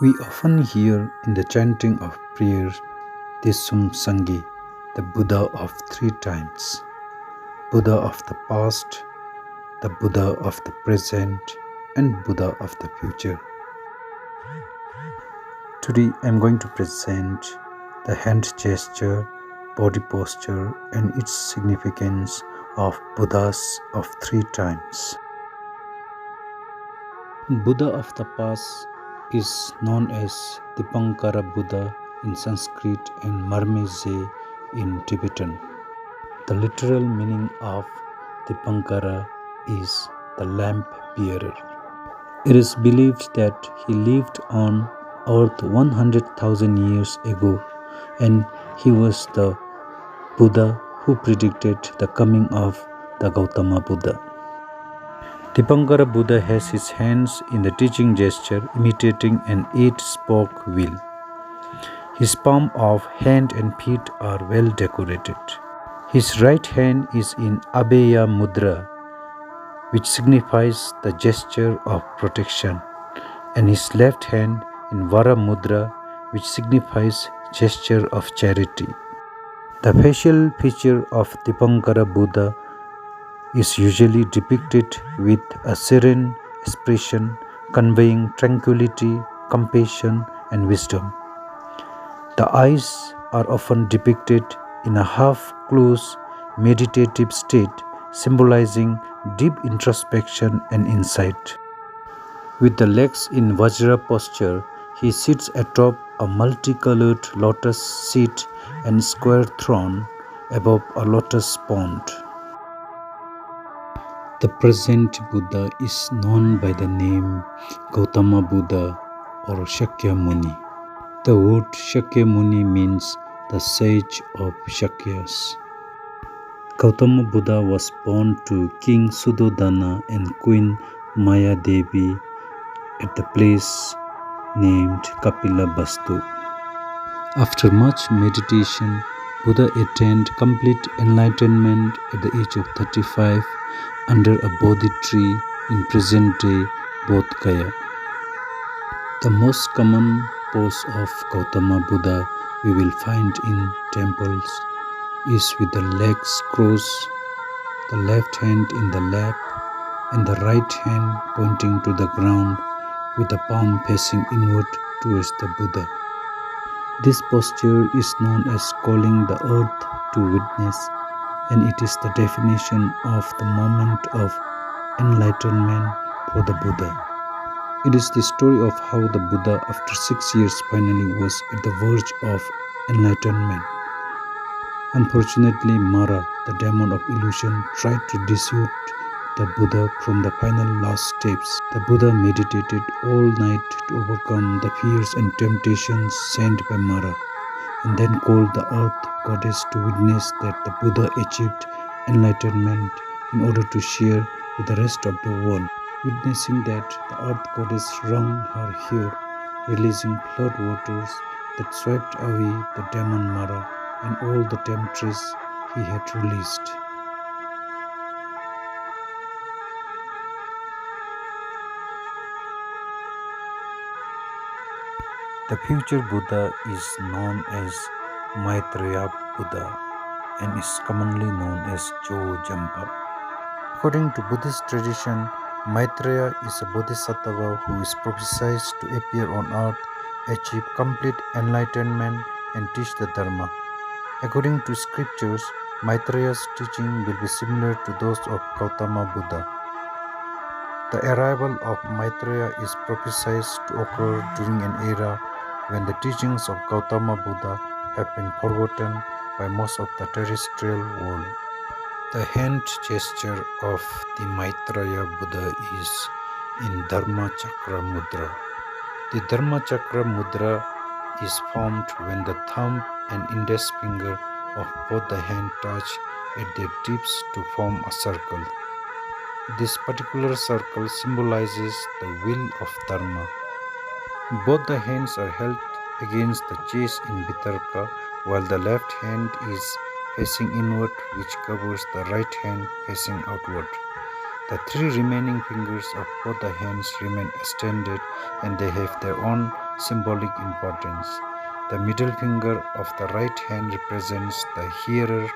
We often hear in the chanting of prayers Tisum Sangi, the Buddha of three times: Buddha of the past, the Buddha of the present, and Buddha of the future. Today I am going to present the hand gesture, body posture, and its significance of Buddhas of three times. Buddha of the past is known as Dipankara Buddha in Sanskrit and Marmeze in Tibetan. The literal meaning of Dipankara is the lamp bearer. It is believed that he lived on earth 100,000 years ago and he was the Buddha who predicted the coming of the Gautama Buddha. Dipankara Buddha has his hands in the teaching gesture imitating an 8-spoke wheel. His palm of hand and feet are well decorated. His right hand is in Abheya Mudra, which signifies the gesture of protection, and his left hand in Vara Mudra, which signifies gesture of charity. The facial feature of Dipankara Buddha is usually depicted with a serene expression conveying tranquility, compassion, and wisdom. The eyes are often depicted in a half-closed meditative state, symbolizing deep introspection and insight. With the legs in Vajra posture, he sits atop a multicolored lotus seat and square throne above a lotus pond. The present Buddha is known by the name Gautama Buddha or Shakyamuni. The word Shakyamuni means the sage of Shakyas. Gautama Buddha was born to King Suddhodana and Queen Maya Devi at the place named Kapila Vastu. After much meditation, Buddha attained complete enlightenment at the age of 35 under a Bodhi tree in present-day Bodh Gaya. The most common pose of Gautama Buddha we will find in temples is with the legs crossed, the left hand in the lap, and the right hand pointing to the ground with the palm facing inward towards the Buddha. This posture is known as calling the earth to witness, and it is the definition of the moment of enlightenment for the Buddha. It is the story of how the Buddha, after 6 years, finally was at the verge of enlightenment. Unfortunately, Mara, the demon of illusion, tried to dissuade the Buddha from the final last steps. The Buddha meditated all night to overcome the fears and temptations sent by Mara, and then called the earth goddess to witness that the Buddha achieved enlightenment in order to share with the rest of the world. Witnessing that, the earth goddess wrung her hair, releasing flood waters that swept away the demon Mara and all the temptress he had released. The future Buddha is known as Maitreya Buddha and is commonly known as Jo-Jampa. According to Buddhist tradition, Maitreya is a bodhisattva who is prophesied to appear on earth, achieve complete enlightenment, and teach the Dharma. According to scriptures, Maitreya's teaching will be similar to those of Gautama Buddha. The arrival of Maitreya is prophesied to occur during an era when the teachings of Gautama Buddha have been forgotten by most of the terrestrial world. The hand gesture of the Maitreya Buddha is in Dharma Chakra Mudra. The Dharma Chakra Mudra is formed when the thumb and index finger of both the hands touch at their tips to form a circle. This particular circle symbolizes the wheel of Dharma. Both the hands are held against the chest in Vitarka, while the left hand is facing inward, which covers the right hand facing outward. The 3 remaining fingers of both the hands remain extended and they have their own symbolic importance. The middle finger of the right hand represents the hearer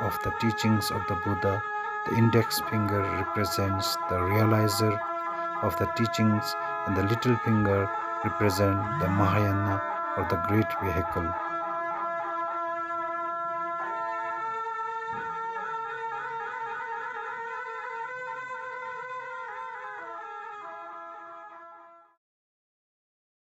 of the teachings of the Buddha. The index finger represents the realizer of the teachings, and the little finger represents the Mahayana, or the great vehicle.